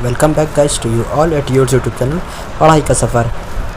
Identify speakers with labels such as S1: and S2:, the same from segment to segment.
S1: Welcome back guys to you all at your YouTube channel पढ़ाई का सफ़र।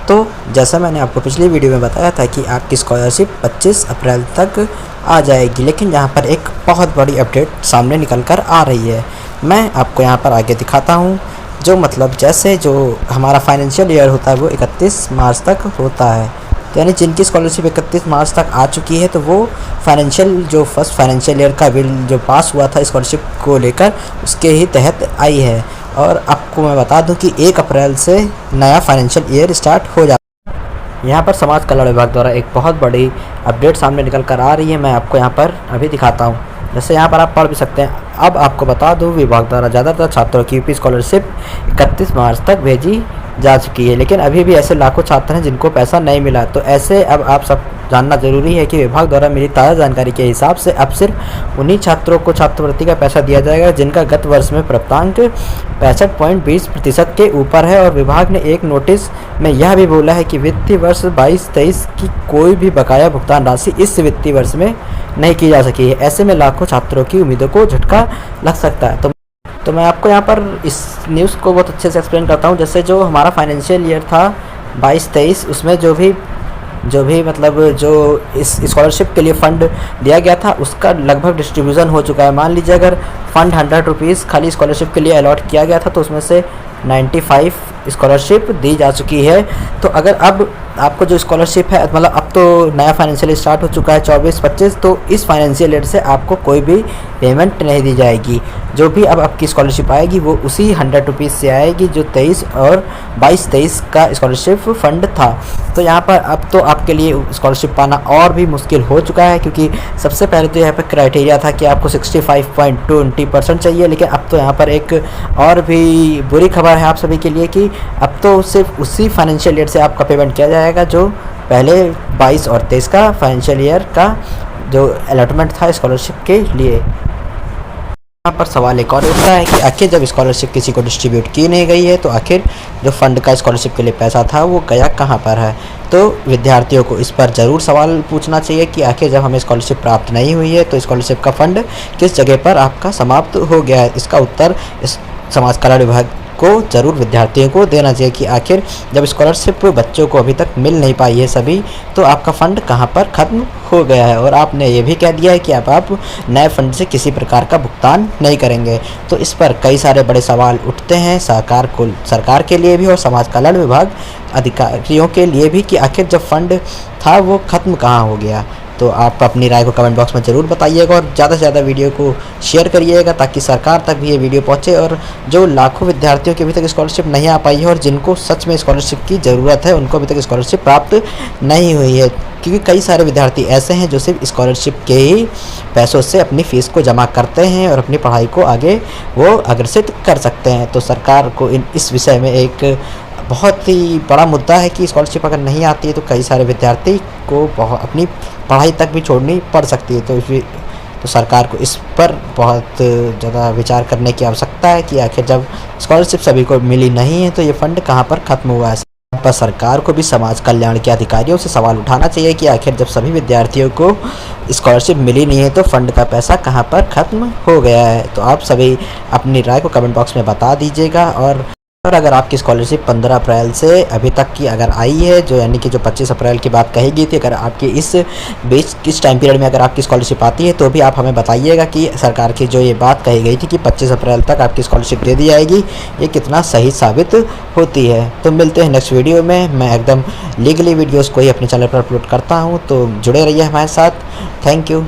S1: तो जैसा मैंने आपको पिछली वीडियो में बताया था कि आपकी स्कॉलरशिप 25 अप्रैल तक आ जाएगी, लेकिन यहाँ पर एक बहुत बड़ी अपडेट सामने निकल कर आ रही है। मैं आपको यहाँ पर आगे दिखाता हूँ। जो मतलब जैसे जो हमारा फाइनेंशियल ईयर होता है वो 31 मार्च तक होता है, तो यानी जिनकी स्कॉलरशिप 31 मार्च तक आ चुकी है तो वो जो फर्स्ट फाइनेंशियल ईयर का बिल जो पास हुआ था स्कॉलरशिप को लेकर उसके ही तहत आई है। और आपको मैं बता दूं कि 1 अप्रैल से नया फाइनेंशियल ईयर स्टार्ट हो जाता है। यहाँ पर समाज कल्याण विभाग द्वारा एक बहुत बड़ी अपडेट सामने निकल कर आ रही है। मैं आपको यहाँ पर अभी दिखाता हूँ, जैसे यहाँ पर आप पढ़ भी सकते हैं। अब आपको बता दूँ, विभाग द्वारा ज़्यादातर छात्रों की यूपी स्कॉलरशिप 31 मार्च तक भेजी जा चुकी है, लेकिन अभी भी ऐसे लाखों छात्र हैं जिनको पैसा नहीं मिला। तो ऐसे अब आप सब जानना ज़रूरी है कि विभाग द्वारा मिली ताज़ा जानकारी के हिसाब से अब सिर्फ उन्हीं छात्रों को छात्रवृत्ति का पैसा दिया जाएगा जिनका गत वर्ष में प्राप्तांक 65.20% के ऊपर है। और विभाग ने एक नोटिस में यह भी बोला है कि वित्तीय वर्ष 22-23 की कोई भी बकाया भुगतान राशि इस वित्तीय वर्ष में नहीं की जा सकी है। ऐसे में लाखों छात्रों की उम्मीदों को झटका लग सकता है। तो मैं आपको यहाँ पर इस न्यूज़ को बहुत अच्छे से एक्सप्लेन करता हूँ। जैसे जो हमारा फाइनेंशियल ईयर था 22-23, उसमें जो भी मतलब जो इस स्कॉलरशिप के लिए फ़ंड दिया गया था उसका लगभग डिस्ट्रीब्यूशन हो चुका है। मान लीजिए अगर फ़ंड 100 रुपीज़ खाली स्कॉलरशिप के लिए अलॉट किया गया था तो उसमें से 95 स्कॉलरशिप दी जा चुकी है। तो अगर अब आपको जो स्कॉलरशिप है, मतलब अब तो नया फाइनेंशियल ईयर स्टार्ट हो चुका है 24-25, तो इस फाइनेंशियल ईयर से आपको कोई भी पेमेंट नहीं दी जाएगी। जो भी अब आपकी स्कॉलरशिप आएगी वो उसी 100 रुपीज़ से आएगी जो 23 और 22-23 का स्कॉलरशिप फ़ंड था। तो यहाँ पर अब तो आपके लिए स्कॉलरशिप पाना और भी मुश्किल हो चुका है, क्योंकि सबसे पहले तो यहाँ पर क्राइटेरिया था कि आपको 65.20% चाहिए, लेकिन अब तो यहाँ पर एक और भी बुरी खबर है आप सभी के लिए कि अब तो सिर्फ उसी फाइनेंशियल ईयर से आपका पेमेंट किया जाएगा जो पहले 22 और 23 का फाइनेंशियल ईयर का जो अलॉटमेंट था स्कॉलरशिप के लिए। यहाँ पर सवाल एक और उठता है कि आखिर जब स्कॉलरशिप किसी को डिस्ट्रीब्यूट की नहीं गई है तो आखिर जो फ़ंड का स्कॉलरशिप के लिए पैसा था वो गया कहाँ पर है। तो विद्यार्थियों को इस पर ज़रूर सवाल पूछना चाहिए कि आखिर जब हमें स्कॉलरशिप प्राप्त नहीं हुई है तो स्कॉलरशिप का फ़ंड किस जगह पर आपका समाप्त हो गया है। इसका उत्तर इस समाज कल्याण विभाग को ज़रूर विद्यार्थियों को देना चाहिए कि आखिर जब स्कॉलरशिप बच्चों को अभी तक मिल नहीं पाई है सभी, तो आपका फ़ंड कहां पर ख़त्म हो गया है। और आपने ये भी कह दिया है कि अब आप नए फ़ंड से किसी प्रकार का भुगतान नहीं करेंगे। तो इस पर कई सारे बड़े सवाल उठते हैं सरकार के लिए भी और समाज कल्याण विभाग अधिकारियों के लिए भी कि आखिर जब फ़ंड था वो ख़त्म कहाँ हो गया। तो आप अपनी राय को कमेंट बॉक्स में ज़रूर बताइएगा और ज़्यादा से ज़्यादा वीडियो को शेयर करिएगा ताकि सरकार तक भी ये वीडियो पहुँचे और जो लाखों विद्यार्थियों की अभी तक स्कॉलरशिप नहीं आ पाई है और जिनको सच में स्कॉलरशिप की ज़रूरत है उनको अभी तक स्कॉलरशिप प्राप्त नहीं हुई है। क्योंकि कई सारे विद्यार्थी ऐसे हैं जो सिर्फ स्कॉलरशिप के ही पैसों से अपनी फ़ीस को जमा करते हैं और अपनी पढ़ाई को आगे वो अग्रसित कर सकते हैं। तो सरकार को इस विषय में एक बहुत ही बड़ा मुद्दा है कि स्कॉलरशिप अगर नहीं आती है तो कई सारे विद्यार्थी को अपनी पढ़ाई तक भी छोड़नी पड़ सकती है। तो सरकार को इस पर बहुत ज़्यादा विचार करने की आवश्यकता है कि आखिर जब स्कॉलरशिप सभी को मिली नहीं है तो ये फ़ंड कहाँ पर ख़त्म हुआ है। पर सरकार को भी समाज कल्याण के अधिकारियों से सवाल उठाना चाहिए कि आखिर जब सभी विद्यार्थियों को स्कॉलरशिप मिली नहीं है तो फ़ंड का पैसा कहाँ पर ख़त्म हो गया है। तो आप सभी अपनी राय को कमेंट बॉक्स में बता दीजिएगा। और अगर आपकी स्कॉलरशिप 15 अप्रैल से अभी तक की अगर आई है, जो यानी कि जो 25 अप्रैल की बात कही गई थी, अगर आपकी इस टाइम पीरियड में अगर आपकी स्कॉलरशिप आती है तो भी आप हमें बताइएगा कि सरकार की जो ये बात कही गई थी कि 25 अप्रैल तक आपकी स्कॉलरशिप दे दी जाएगी, ये कितना सही साबित होती है। तो मिलते हैं नेक्स्ट वीडियो में। मैं एकदम लीगली वीडियोज़ को ही अपने चैनल पर अपलोड करता हूँ, तो जुड़े रहिए हमारे साथ। Thank you.